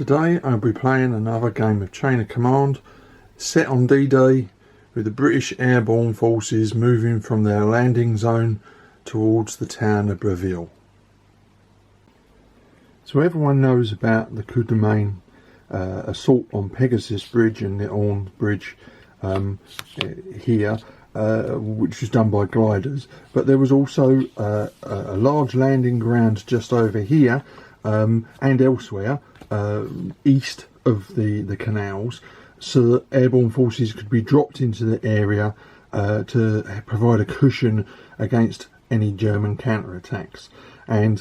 Today I'll be playing another game of Chain of Command set on D-Day with the British Airborne forces moving from their landing zone towards the town of Breville. So everyone knows about the coup de main assault on Pegasus Bridge and the Airborne Bridge here, which was done by gliders, but there was also a large landing ground just over here and elsewhere east of the canals, so that airborne forces could be dropped into the area to provide a cushion against any German counterattacks. And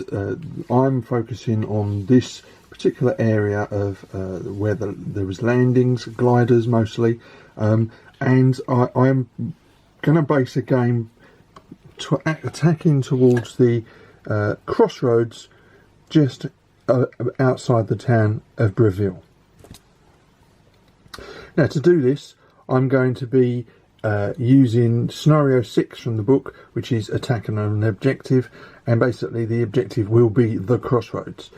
I'm focusing on this particular area of where there was landings, gliders mostly, and I'm going to base a game attacking towards the crossroads just outside the town of Breville. Now, to do this, I'm going to be using scenario 6 from the book, which is attacking an objective, and basically the objective will be the crossroads.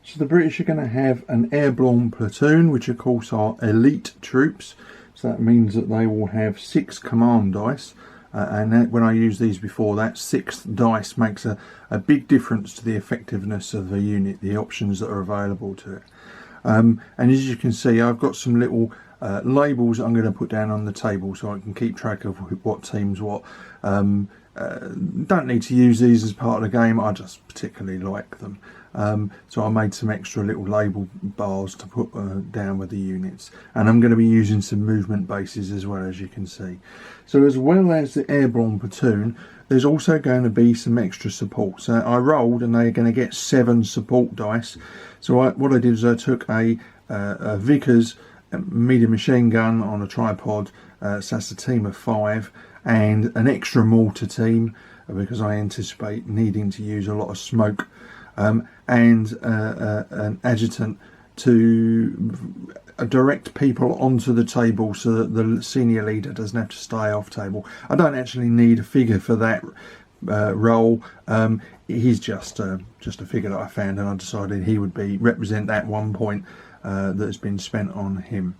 So the British are going to have an airborne platoon, which of course are elite troops, so that means that they will have 6 command dice. And when I use these before, that 6th dice makes a big difference to the effectiveness of the unit, the options that are available to it. And as you can see, I've got some little labels I'm going to put down on the table so I can keep track of what team's what. Don't need to use these as part of the game, I just particularly like them. So I made some extra little label bars to put down with the units, and I'm going to be using some movement bases as well, as you can see. So as well as the airborne platoon, there's also going to be some extra support. So I rolled and they're going to get 7 support dice. So what I did is I took a Vickers medium machine gun on a tripod, so that's a team of 5, and an extra mortar team because I anticipate needing to use a lot of smoke, and an adjutant to direct people onto the table so that the senior leader doesn't have to stay off table. I don't actually need a figure for that role. He's just a figure that I found, and I decided he would represent that 1 point that has been spent on him.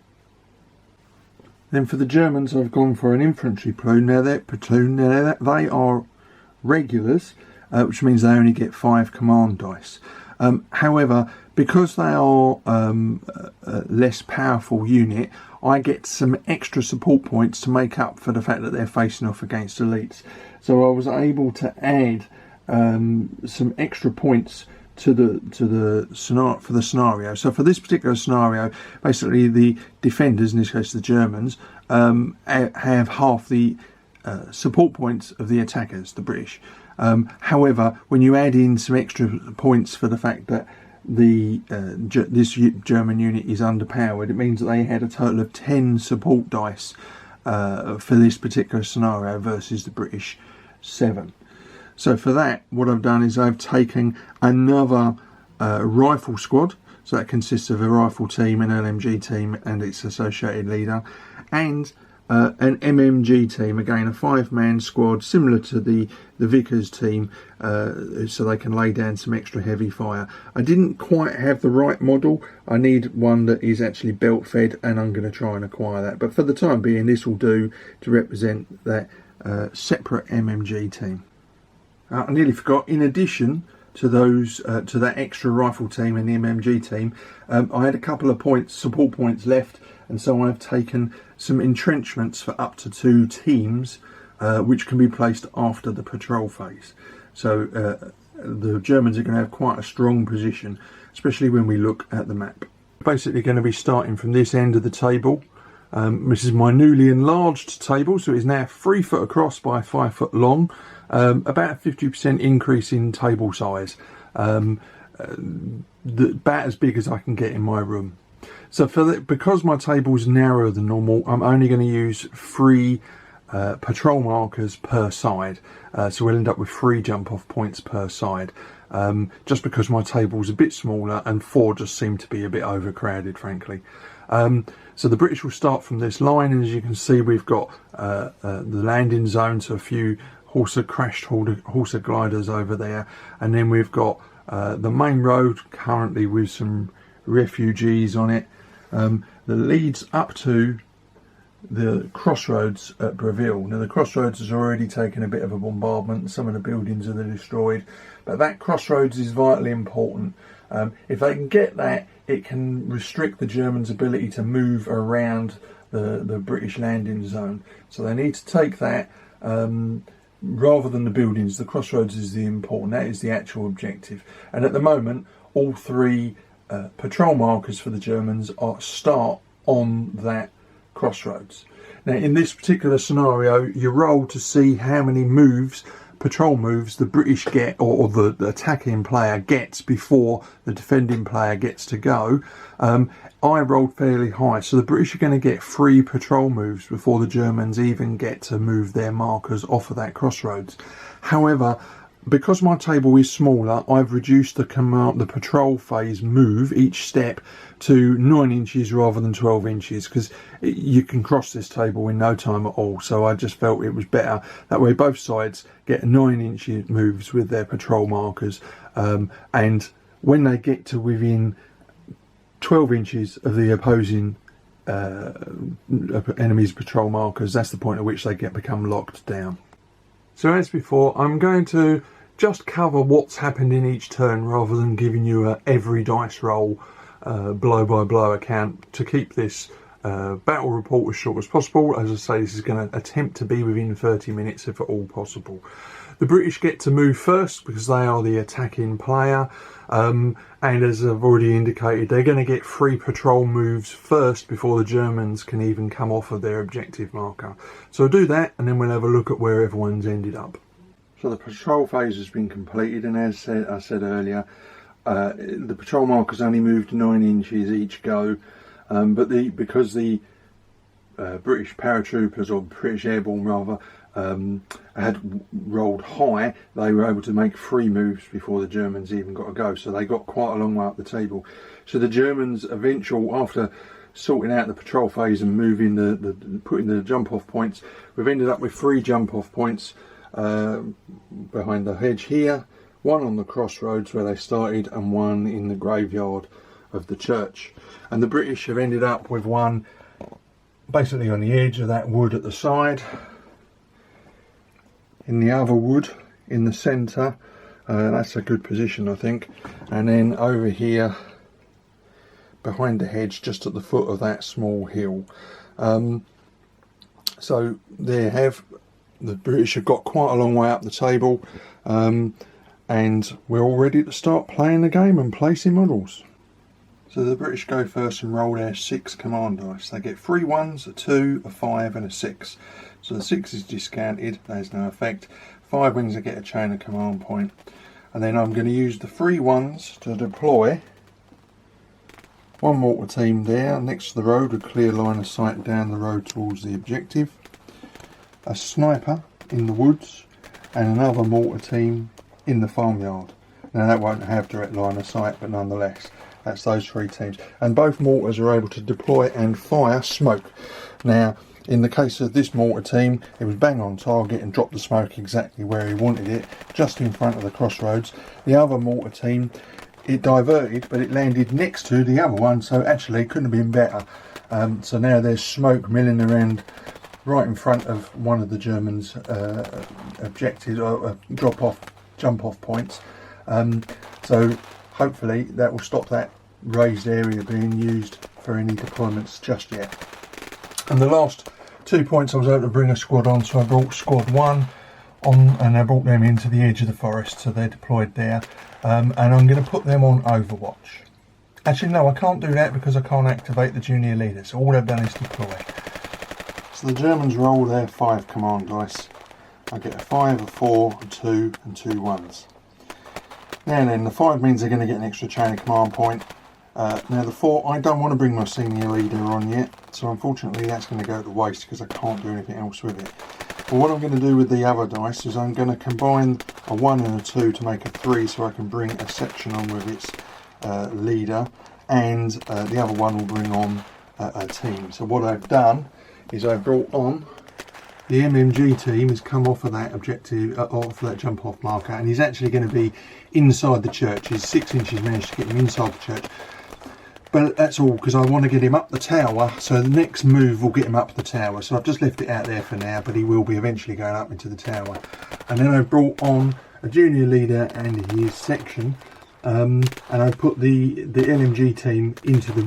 Then for the Germans, I've gone for an infantry platoon. Now they are regulars, which means they only get 5 command dice. However, because they are a less powerful unit, I get some extra support points to make up for the fact that they're facing off against elites. So I was able to add some extra points to the scenario. So for this particular scenario, basically the defenders, in this case the Germans, have half the support points of the attackers, the British. However, when you add in some extra points for the fact that this German unit is underpowered, it means that they had a total of 10 support dice for this particular scenario versus the British 7. So for that, what I've done is I've taken another rifle squad, so that consists of a rifle team, an LMG team and its associated leader, and an MMG team, again a 5-man squad similar to the Vickers team, so they can lay down some extra heavy fire. I didn't quite have the right model. I need one that is actually belt fed, and I'm going to try and acquire that, but for the time being this will do to represent that separate MMG team. I nearly forgot, in addition to those to that extra rifle team and the MMG team, I had a couple of support points left, and so I've taken some entrenchments for up to 2 teams, which can be placed after the patrol phase. So the Germans are going to have quite a strong position, especially when we look at the map. Basically going to be starting from this end of the table. This is my newly enlarged table, so it's now 3 foot across by 5 foot long, about a 50% increase in table size, about as big as I can get in my room. So because my table's narrower than normal, I'm only going to use 3 patrol markers per side, so we'll end up with 3 jump off points per side, just because my table's a bit smaller and 4 just seem to be a bit overcrowded, frankly. So the British will start from this line, and as you can see we've got the landing zone, so a few crashed Horsa gliders over there, and then we've got The main road currently with some refugees on it that leads up to the crossroads at Breville. Now the crossroads has already taken a bit of a bombardment, some of the buildings are destroyed, but that crossroads is vitally important. If they can get that, it can restrict the Germans' ability to move around the British landing zone. So they need to take that rather than the buildings. The crossroads is the important, that is the actual objective. And at the moment, all three patrol markers for the Germans start on that crossroads. Now in this particular scenario, you roll to see how many patrol moves the British get, or the attacking player gets before the defending player gets to go. I rolled fairly high, so the British are going to get 3 patrol moves before the Germans even get to move their markers off of that crossroads. However, because my table is smaller, I've reduced the patrol phase move, each step, to 9 inches rather than 12 inches, because you can cross this table in no time at all. So I just felt it was better. That way both sides get 9-inch moves with their patrol markers. And when they get to within 12 inches of the opposing enemy's patrol markers, that's the point at which they become locked down. So as before, I'm going to just cover what's happened in each turn rather than giving you every dice roll blow by blow account, to keep this battle report as short as possible. As I say, this is going to attempt to be within 30 minutes if at all possible. The British get to move first because they are the attacking player, and as I've already indicated, they're going to get 3 patrol moves first before the Germans can even come off of their objective marker. So I'll do that, and then we'll have a look at where everyone's ended up. So the patrol phase has been completed, and as I said earlier, the patrol markers only moved 9 inches each go, but because the British paratroopers, or British Airborne rather, had rolled high, they were able to make 3 moves before the Germans even got to go. So they got quite a long way up the table. So the Germans after sorting out the patrol phase and moving putting the jump off points, we've ended up with 3 jump off points behind the hedge here, 1 on the crossroads where they started, and 1 in the graveyard of the church. And the British have ended up with 1 basically on the edge of that wood at the side, in the other wood in the centre, that's a good position I think, and then over here behind the hedge just at the foot of that small hill. So the British have got quite a long way up the table, and we're all ready to start playing the game and placing models. So the British go first and roll their 6 command dice. They get 3 1s, a 2, a 5 and a 6. So the 6 is discounted, there's no effect. 5 wins, they get a chain of command point. And then I'm going to use the 3 1s to deploy 1 mortar team there next to the road with clear line of sight down the road towards the objective. A sniper in the woods, and another mortar team in the farmyard. Now that won't have direct line of sight, but nonetheless, that's those 3 teams. And both mortars are able to deploy and fire smoke. Now, in the case of this mortar team, it was bang on target and dropped the smoke exactly where he wanted it, just in front of the crossroads. The other mortar team, it diverted, but it landed next to the other one, so actually it couldn't have been better. So now there's smoke milling around right in front of one of the Germans' objectives, or jump off points. So hopefully that will stop that raised area being used for any deployments just yet. And the last 2 points I was able to bring a squad on, so I brought squad 1 on, and I brought them into the edge of the forest, so they're deployed there. And I'm going to put them on Overwatch. Actually no, I can't do that because I can't activate the junior leader, so all I've done is deploy. So the Germans roll their 5 command dice. I get a 5, a 4, a 2 and 2 1s. Now then, the 5 means they're going to get an extra chain of command point. Now the 4, I don't want to bring my senior leader on yet, so unfortunately that's going to go to waste because I can't do anything else with it. But what I'm going to do with the other dice is I'm going to combine a 1 and a 2 to make a 3, so I can bring a section on with its leader, and the other one will bring on a team. So what I've done is I've brought on the MMG team has come off of that objective, off that jump off marker, and he's actually going to be inside the church. He's 6 inches, managed to get him inside the church. But that's all because I want to get him up the tower, so the next move will get him up the tower. So I've just left it out there for now, but he will be eventually going up into the tower. And then I brought on a junior leader and his section, and I put the LMG team into the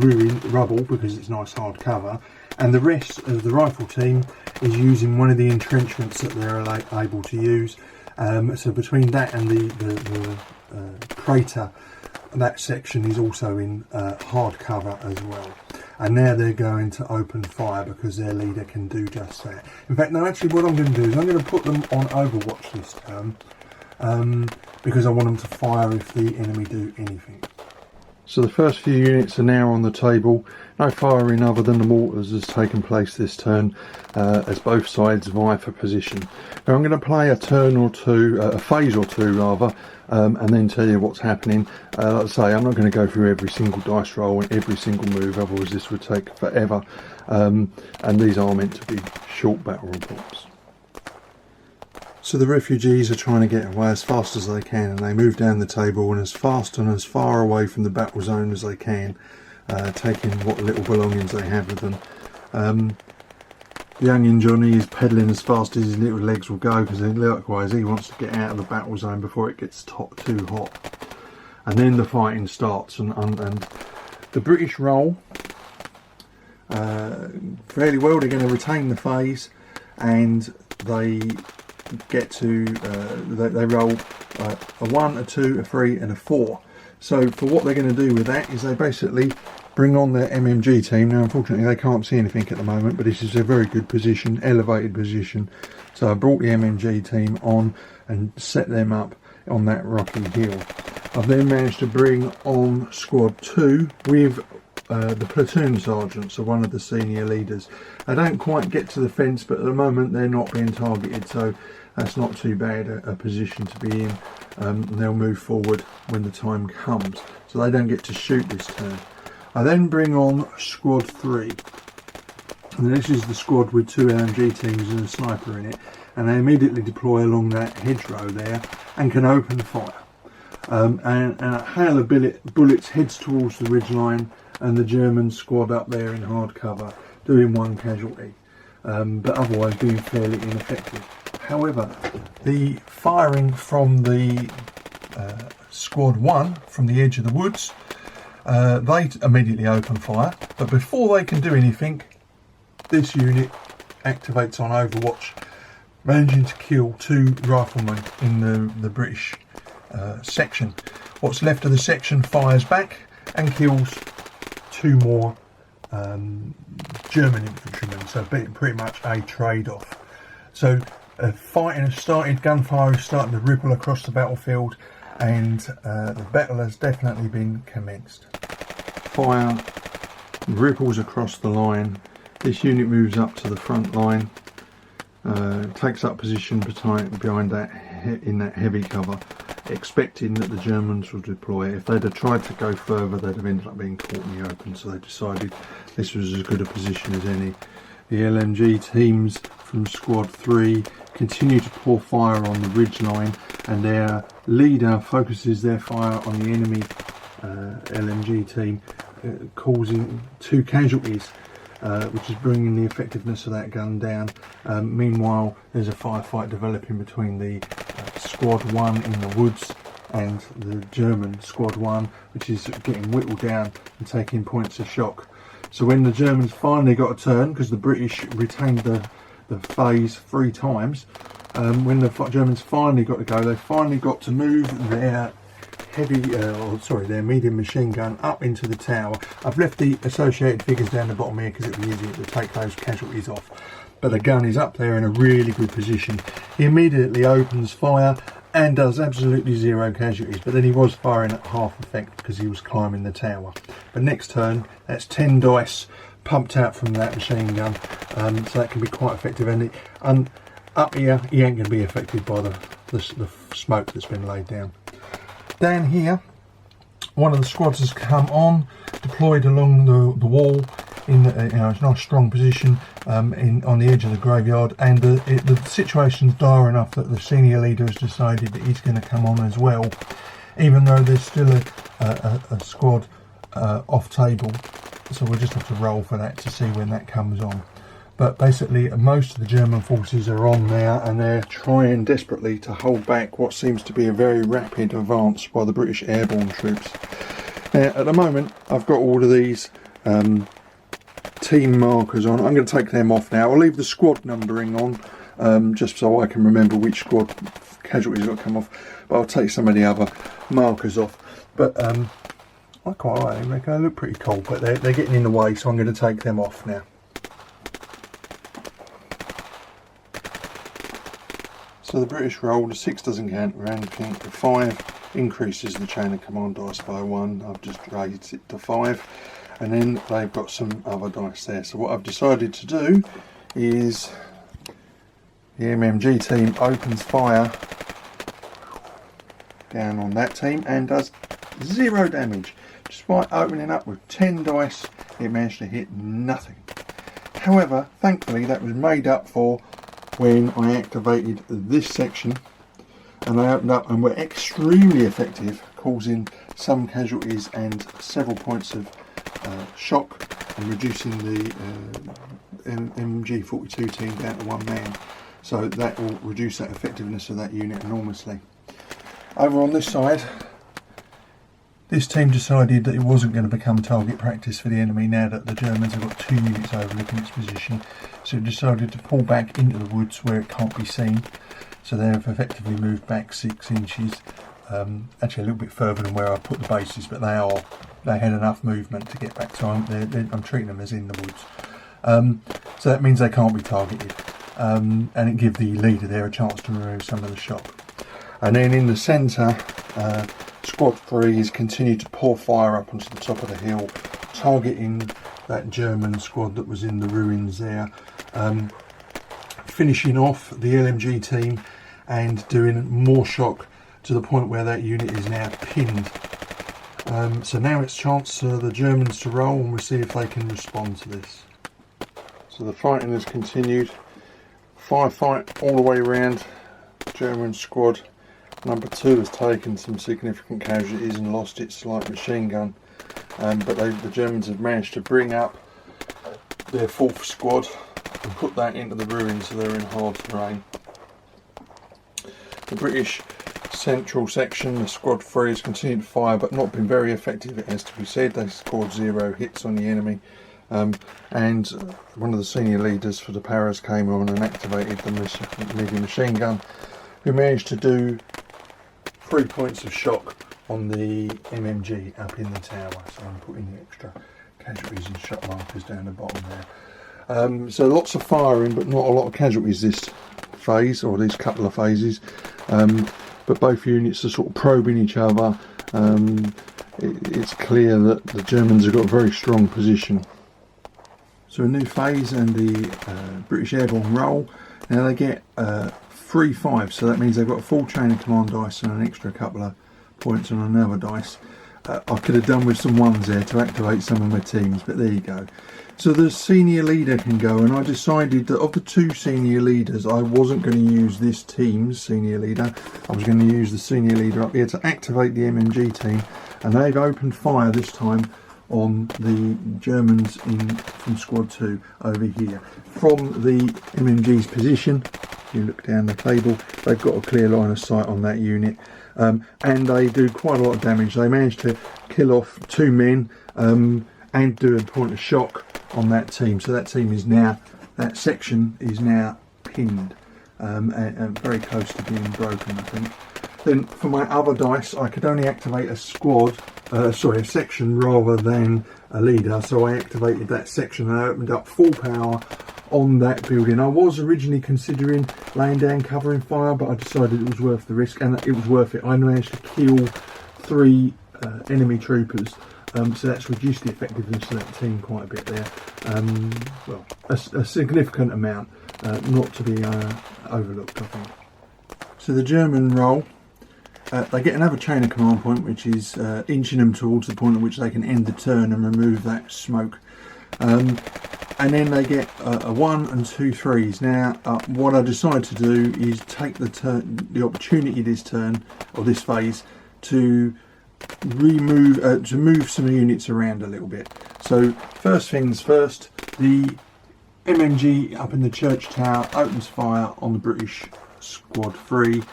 rubble because it's nice hard cover, and the rest of the rifle team is using one of the entrenchments that they're able to use. So between that and the crater, that section is also in hard cover as well. And now they're going to open fire because their leader can do just that. In fact, no, actually what I'm going to do is I'm going to put them on overwatch this turn, because I want them to fire if the enemy do anything. So the first few units are now on the table. No firing other than the mortars has taken place this turn, as both sides vie for position. Now I'm going to play a turn or two, a phase or two rather, and then tell you what's happening. Like I say, I'm not going to go through every single dice roll and every single move, otherwise this would take forever. And these are meant to be short battle reports. So the refugees are trying to get away as fast as they can, and they move down the table and as fast and as far away from the battle zone as they can, taking what little belongings they have with them. Youngin Johnny is pedalling as fast as his little legs will go, because likewise he wants to get out of the battle zone before it gets too hot. And then the fighting starts, and the British roll fairly well. They're going to retain the phase, and they get to they roll a 1, a 2, a 3 and a 4. So for what they're going to do with that is they basically bring on their MMG team. Now unfortunately they can't see anything at the moment, but this is a very good position, elevated position. So I brought the MMG team on and set them up on that rocky hill. I've then managed to bring on squad 2 with the platoon sergeant, so one of the senior leaders. They don't quite get to the fence, but at the moment they're not being targeted, so that's not too bad a position to be in. And they'll move forward when the time comes, so they don't get to shoot this turn. I then bring on squad 3, and this is the squad with 2 LMG teams and a sniper in it, and they immediately deploy along that hedgerow there and can open fire. And a hail of bullets heads towards the ridgeline, and the German squad up there in hard cover doing 1 casualty, but otherwise being fairly ineffective. However, the firing from the squad 1 from the edge of the woods, they immediately open fire, but before they can do anything, this unit activates on overwatch, managing to kill 2 riflemen in the British section. What's left of the section fires back and kills 2 more German infantrymen, so pretty much a trade-off. So fighting has started, gunfire is starting to ripple across the battlefield, and the battle has definitely been commenced. Fire ripples across the line. This unit moves up to the front line, takes up position behind that in that heavy cover, expecting that the Germans will deploy. If they'd have tried to go further, they'd have ended up being caught in the open, so they decided this was as good a position as any. The LMG teams from squad 3 continue to pour fire on the ridge line, and their leader focuses their fire on the enemy LMG team, causing 2 casualties, which is bringing the effectiveness of that gun down. Meanwhile, there's a firefight developing between the squad 1 in the woods and the German squad 1, which is getting whittled down and taking points of shock. So when the Germans finally got a turn, because the British retained the phase 3 times, when the Germans finally got to go, they finally got to move their their medium machine gun up into the tower. I've left the associated figures down the bottom here because it would be easier to take those casualties off. But the gun is up there in a really good position. He immediately opens fire and does absolutely 0 casualties, but then he was firing at half effect because he was climbing the tower. But next turn, that's 10 dice pumped out from that machine gun, so that can be quite effective. And up here, he ain't going to be affected by the smoke that's been laid down. Down here, one of the squads has come on, deployed along the wall, in a nice strong position on the edge of the graveyard, and the situation's dire enough that the senior leader has decided that he's going to come on as well, even though there's still a squad off table. So we'll just have to roll for that to see when that comes on. But basically most of the German forces are on now, and they're trying desperately to hold back what seems to be a very rapid advance by the British airborne troops. Now at the moment I've got all of these team markers on. I'm going to take them off now. I'll leave the squad numbering on just so I can remember which squad casualties got to come off, but I'll take some of the other markers off. But I quite like them. They look pretty cool, but they're getting in the way, so I'm going to take them off now. So the British roll, the 6 doesn't count or anything, the 5 increases the chain of command dice by 1. I've just raised it to 5, and then they've got some other dice there. So what I've decided to do is the MMG team opens fire down on that team and does 0 damage. Despite opening up with 10 dice, it managed to hit nothing. However, thankfully that was made up for when I activated this section, and they opened up and were extremely effective, causing some casualties and several points of shock, and reducing the MG42 team down to 1 man. So that will reduce that effectiveness of that unit enormously. Over on this side, this team decided that it wasn't going to become target practice for the enemy now that the Germans have got 2 units overlooking its position. So it decided to pull back into the woods where it can't be seen. So they have effectively moved back 6 inches, actually a little bit further than where I put the bases, but they had enough movement to get back. So I'm treating them as in the woods. So that means they can't be targeted, and it gives the leader there a chance to remove some of the shock. And then in the centre, Squad 3 has continued to pour fire up onto the top of the hill, targeting that German squad that was in the ruins there, finishing off the LMG team and doing more shock to the point where that unit is now pinned. So now it's chance for the Germans to roll, and we'll see if they can respond to this. So the fighting has continued. Firefight all the way around. German squad number 2 has taken some significant casualties and lost its light machine gun, but the Germans have managed to bring up their 4th squad and put that into the ruins, so they're in hard terrain. The British central section, the squad 3, has continued to fire but not been very effective, it has to be said. They scored 0 hits on the enemy, and one of the senior leaders for the Paras came on and activated the medium machine gun, who managed to do 3 points of shock on the MMG up in the tower. So I'm putting the extra casualties and shot markers down the bottom there. So lots of firing but not a lot of casualties this phase, or these couple of phases, but both units are sort of probing each other. It's clear that the Germans have got a very strong position. So a new phase and the British airborne roll. Now they get 3 5, so that means they've got a full chain of command dice and an extra couple of points on another dice. I could have done with some 1s there to activate some of my teams, but there you go. So the senior leader can go, and I decided that of the 2 senior leaders, I wasn't going to use this team's senior leader. I was going to use the senior leader up here to activate the MMG team, and they've opened fire this time on the Germans from squad 2 over here. From the MMG's position, if you look down the table, they've got a clear line of sight on that unit, and they do quite a lot of damage. They managed to kill off 2 men and do a point of shock on that team. So that team is now, that section is now pinned, and very close to being broken, I think. Then for my other dice, I could only activate a section rather than a leader, so I activated that section and I opened up full power on that building. I was originally considering laying down covering fire, but I decided it was worth the risk, and it was worth it. I managed to kill 3 enemy troopers, so that's reduced the effectiveness of that team quite a bit there. Well, a significant amount, not to be overlooked, I think. So the German roll, they get another chain of command point, which is inching them towards the point at which they can end the turn and remove that smoke. And then they get a 1 and 2 3s. Now, what I decided to do is take the opportunity this turn, or this phase, to move some units around a little bit. So first things first, the MMG up in the church tower opens fire on the British squad 3.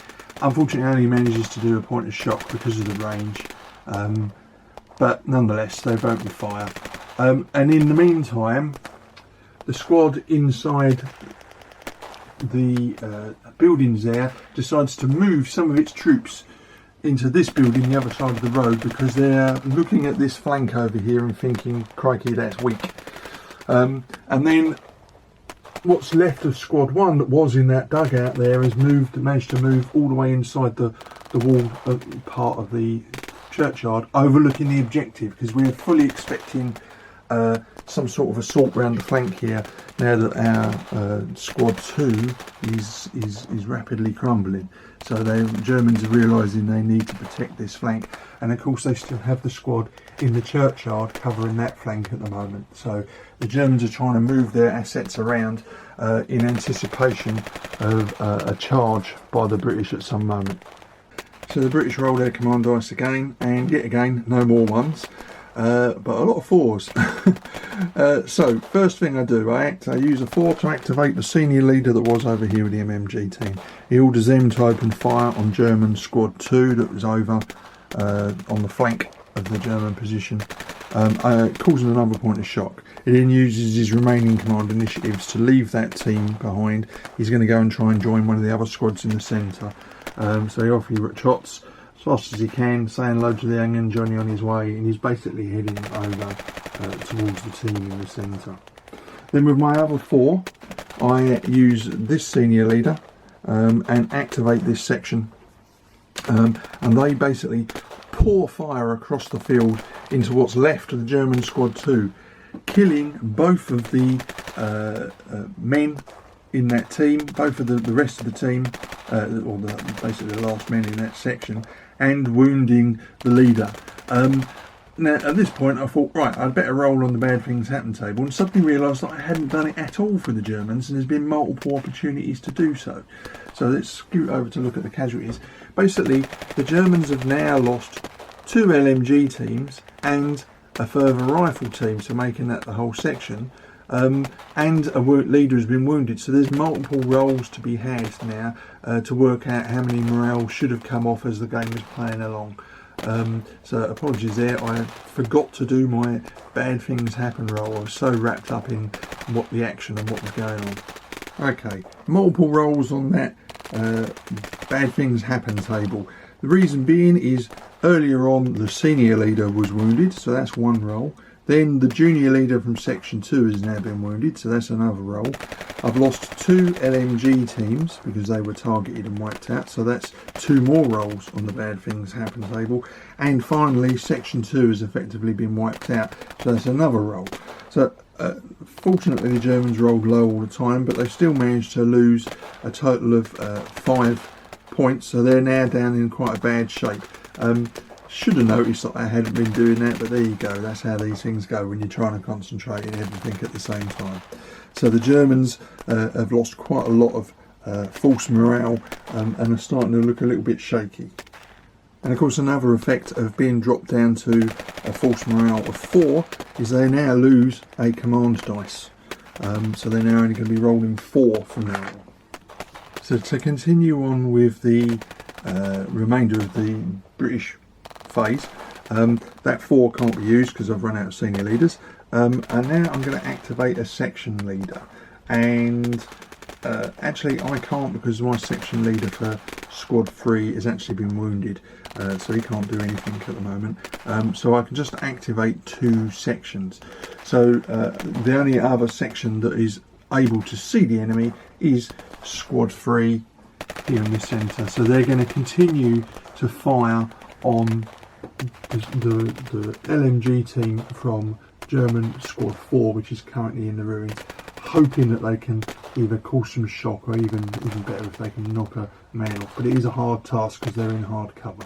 Unfortunately, only manages to do a point of shock because of the range, but nonetheless they've opened fire. And in the meantime, the squad inside the buildings there decides to move some of its troops into this building, the other side of the road, because they're looking at this flank over here and thinking, crikey, that's weak. And then what's left of squad 1 that was in that dugout there has managed to move all the way inside the wall part of the churchyard, overlooking the objective, because we're fully expecting some sort of assault round the flank here now that our squad 2 is rapidly crumbling. So the Germans are realising they need to protect this flank, and of course they still have the squad in the churchyard covering that flank at the moment. So the Germans are trying to move their assets around in anticipation of a charge by the British at some moment. So the British roll their command dice again, and yet again no more 1s. But a lot of 4s. So first thing I do, I use a 4 to activate the senior leader that was over here with the MMG team. He orders them to open fire on German squad 2 that was over on the flank of the German position, causing another point of shock. He then uses his remaining command initiatives to leave that team behind. He's going to go and try and join one of the other squads in the centre. So he off he trots as fast as he can, saying hello to the young and Johnny on his way, and he's basically heading over towards the team in the centre. Then with my other 4, I use this senior leader and activate this section, and they basically pour fire across the field into what's left of the German squad 2, killing both of the men in that team, both of the rest of the team, or basically the last men in that section, and wounding the leader. Now at this point I thought, right, I'd better roll on the bad things happen table, and suddenly realised that I hadn't done it at all for the Germans, and there's been multiple opportunities to do so. So let's scoot over to look at the casualties. Basically the Germans have now lost 2 LMG teams and a further rifle team, so making that the whole section, and a leader has been wounded. So there's multiple rolls to be had now to work out how many morale should have come off as the game was playing along. So apologies there, I forgot to do my bad things happen roll. I was so wrapped up in what the action and what was going on. Okay, multiple rolls on that bad things happen table. The reason being is earlier on the senior leader was wounded, so that's 1 roll. Then the junior leader from section 2 has now been wounded, so that's another roll. I've lost 2 LMG teams because they were targeted and wiped out, so that's 2 more rolls on the bad things happen table. And finally section 2 has effectively been wiped out, so that's another roll. So fortunately the Germans rolled low all the time, but they still managed to lose a total of 5 points, so they're now down in quite a bad shape. Should have noticed that I hadn't been doing that, but there you go, that's how these things go when you're trying to concentrate on everything at the same time. So the Germans have lost quite a lot of false morale and are starting to look a little bit shaky. And of course another effect of being dropped down to a false morale of 4 is they now lose a command dice. So they're now only going to be rolling 4 from now on. So to continue on with the remainder of the British phase, that 4 can't be used because I've run out of senior leaders, and now I'm going to activate a section leader, and actually I can't because my section leader for squad 3 has actually been wounded, so he can't do anything at the moment, so I can just activate 2 sections. So the only other section that is able to see the enemy is squad 3 here in the centre, so they're going to continue to fire on the LMG team from German squad 4, which is currently in the ruins, hoping that they can either cause some shock or even better if they can knock a man off, but it is a hard task because they're in hard cover.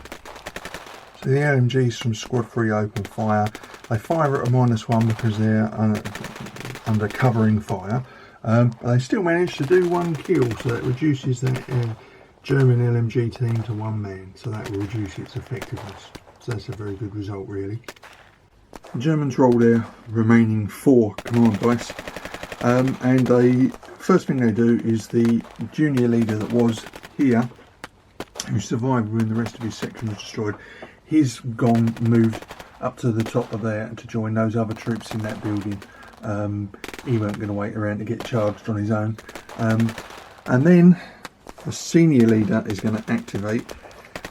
So the LMGs from Squad 3 open fire. They fire at a -1 because they're under covering fire. But they still manage to do 1 kill, so it reduces the German LMG team to 1 man. So that will reduce its effectiveness. So that's a very good result, really. The Germans roll their remaining 4 command dice, and first thing they do is the junior leader that was here, who survived when the rest of his section was destroyed, he's moved up to the top of there to join those other troops in that building. He weren't going to wait around to get charged on his own. And then the senior leader is going to activate,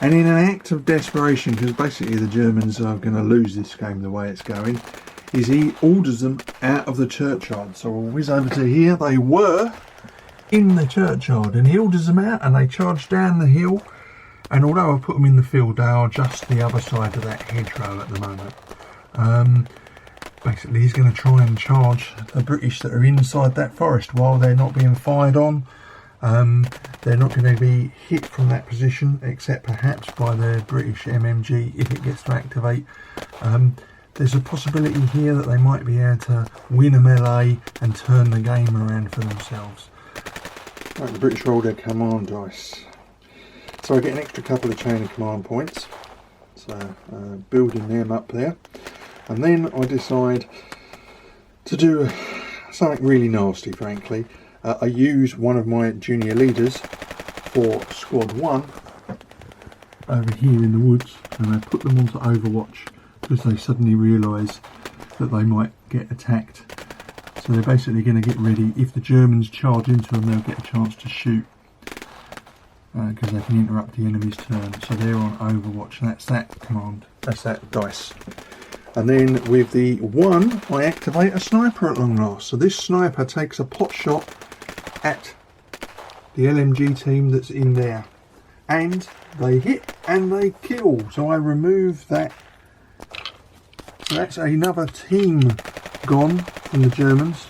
and in an act of desperation, because basically the Germans are going to lose this game the way it's going, is he orders them out of the churchyard. So we'll whiz over to here. They were in the churchyard, and he orders them out, and they charge down the hill. And although I've put them in the field, they are just the other side of that hedgerow at the moment. Basically, he's going to try and charge the British that are inside that forest while they're not being fired on. They're not going to be hit from that position, except perhaps by the British MMG if it gets to activate. There's a possibility here that they might be able to win a melee and turn the game around for themselves. Right, the British roll their command dice. So I get an extra couple of chain of command points. So building them up there. And then I decide to do something really nasty, frankly. I use one of my junior leaders for Squad 1 over here in the woods, and I put them onto Overwatch because they suddenly realise that they might get attacked. So they're basically going to get ready. If the Germans charge into them, they'll get a chance to shoot because they can interrupt the enemy's turn. So they're on Overwatch, and that's that command, that's that dice. And then with the 1, I activate a sniper at long last. So this sniper takes a pot shot at the LMG team that's in there. And they hit and they kill. So I remove that. So that's another team gone from the Germans.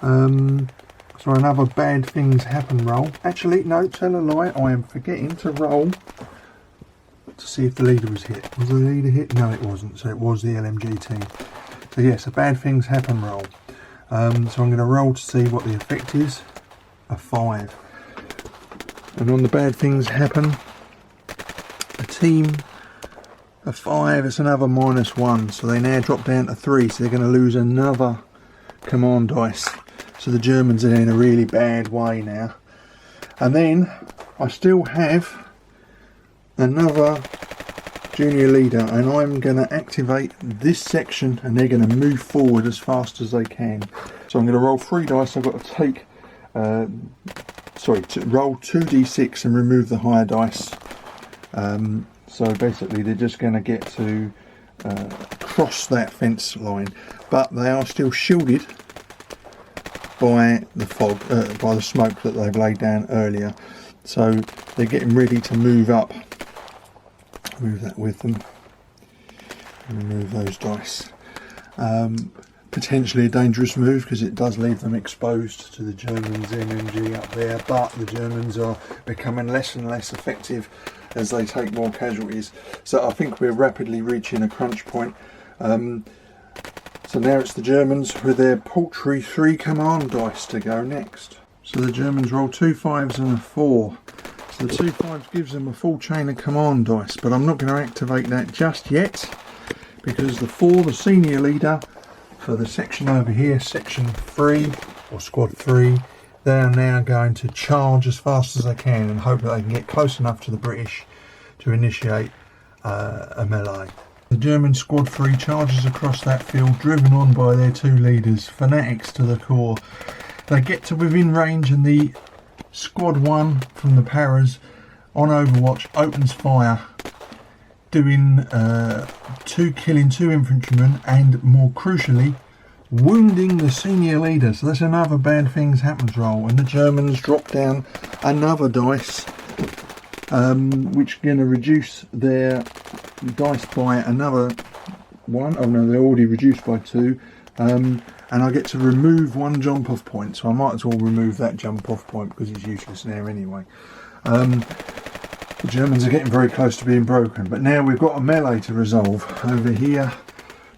So another bad things happen roll. Actually, no, tell a lie. I am forgetting to roll to see if the leader was hit. Was the leader hit? No, it wasn't. So it was the LMG team. So yes, a bad things happen roll. So I'm going to roll to see what the effect is. A 5. And on the bad things happen, a team, a 5, it's another -1. So they now drop down to 3. So they're going to lose another command dice. So the Germans are in a really bad way now. And then I still have another junior leader, and I'm going to activate this section, and they're going to move forward as fast as they can. So I'm going to roll 3 dice. I've got to take to roll 2d6 and remove the higher dice. So basically they're just going to get to cross that fence line, but they are still shielded by the fog, by the smoke that they've laid down earlier. So they're getting ready to move up. Move that with them. Remove those dice. Potentially a dangerous move because it does leave them exposed to the Germans' MMG up there, but the Germans are becoming less and less effective as they take more casualties. So I think we're rapidly reaching a crunch point. So now it's the Germans with their paltry 3 command dice to go next. So the Germans roll 2 5s and a 4. So the 2 5s gives them a full chain of command dice, but I'm not going to activate that just yet because the 4, the senior leader for the section over here, section 3 or squad 3, they're now going to charge as fast as they can and hope that they can get close enough to the British to initiate a melee. The German squad 3 charges across that field, driven on by their 2 leaders, fanatics to the core. They get to within range, and the squad 1 from the Paras on Overwatch opens fire, doing killing 2 infantrymen, and more crucially wounding the senior leader. So that's another bad things happens roll, and the Germans drop down another dice, which are going to reduce their dice by another 1. Oh no, they're already reduced by 2. And I get to remove 1 jump off point, so I might as well remove that jump off point because it's useless now anyway. The Germans are getting very close to being broken, but now we've got a melee to resolve over here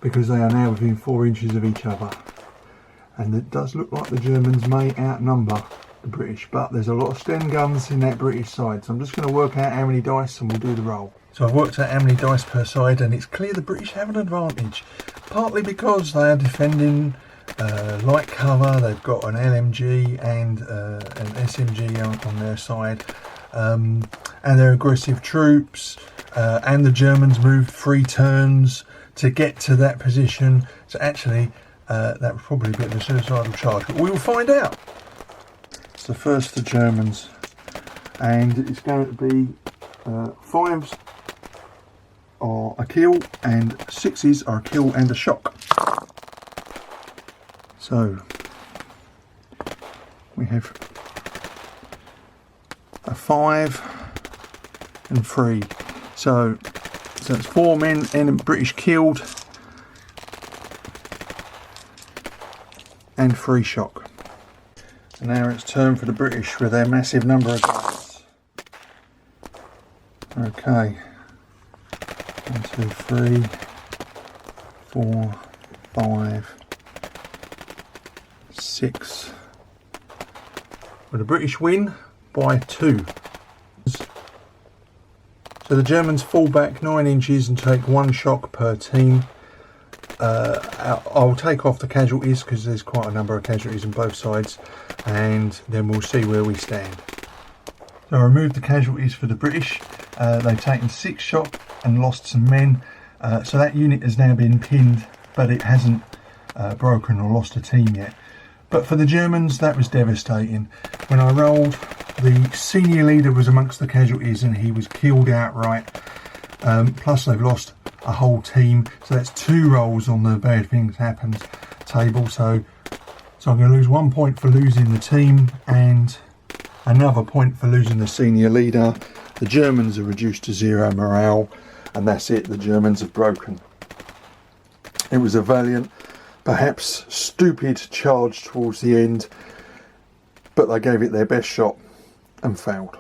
because they are now within 4 inches of each other. And it does look like the Germans may outnumber the British, but there's a lot of Sten guns in that British side, so I'm just going to work out how many dice and we'll do the roll. So I've worked out how many dice per side, and it's clear the British have an advantage, partly because they are defending light cover. They've got an LMG and an SMG on their side, and they're aggressive troops, and the Germans moved 3 turns to get to that position, so actually that was probably a bit of a suicidal charge, but we will find out. So first the Germans, and it's going to be 5s are a kill and 6s are a kill and a shock. So we have a 5 and 3, so it's 4 men and British killed and 3 shock. And now it's turn for the British with their massive number of dice. Okay, 1, 2, 3, 4, 5, 6. Well, the British win by 2. So the Germans fall back 9 inches and take 1 shock per team. I'll take off the casualties because there's quite a number of casualties on both sides, and then we'll see where we stand. So I removed the casualties for the British. They've taken 6 shock and lost some men, so that unit has now been pinned, but it hasn't broken or lost a team yet. But for the Germans, that was devastating. When I rolled, the senior leader was amongst the casualties and he was killed outright. Plus they've lost a whole team, so that's 2 rolls on the bad things happens table. So I'm going to lose 1 point for losing the team and another point for losing the senior leader. The Germans are reduced to 0 morale, and that's it. The Germans have broken. It was a valiant, perhaps stupid charge towards the end, but they gave it their best shot and failed.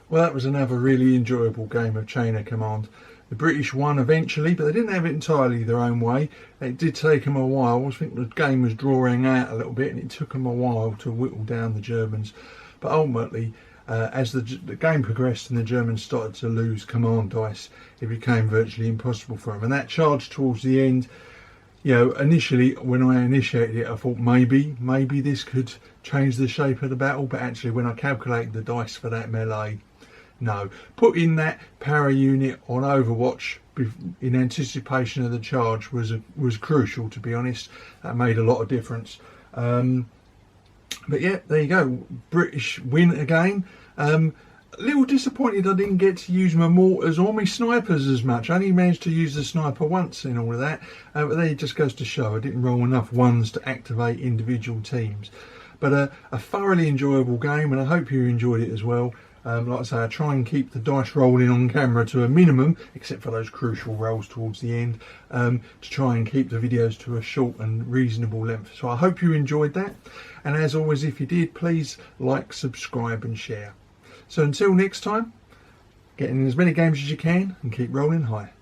Well, that was another really enjoyable game of Chain of Command. The British won eventually, but they didn't have it entirely their own way. It did take them a while. I think the game was drawing out a little bit, and it took them a while to whittle down the Germans. But ultimately, as the game progressed and the Germans started to lose command dice, it became virtually impossible for them. And that charge towards the end, you know, initially when I initiated it, I thought maybe this could change the shape of the battle. But actually, when I calculated the dice for that melee, no. Putting that power unit on Overwatch in anticipation of the charge was crucial, to be honest. That made a lot of difference. But yeah, there you go. British win again. A little disappointed I didn't get to use my mortars or my snipers as much. I only managed to use the sniper once in all of that. But there it just goes to show I didn't roll enough ones to activate individual teams. But a thoroughly enjoyable game, and I hope you enjoyed it as well. Like I say, I try and keep the dice rolling on camera to a minimum, except for those crucial rolls towards the end, to try and keep the videos to a short and reasonable length. So I hope you enjoyed that, and as always, if you did, please like, subscribe and share. So until next time, get in as many games as you can and keep rolling high.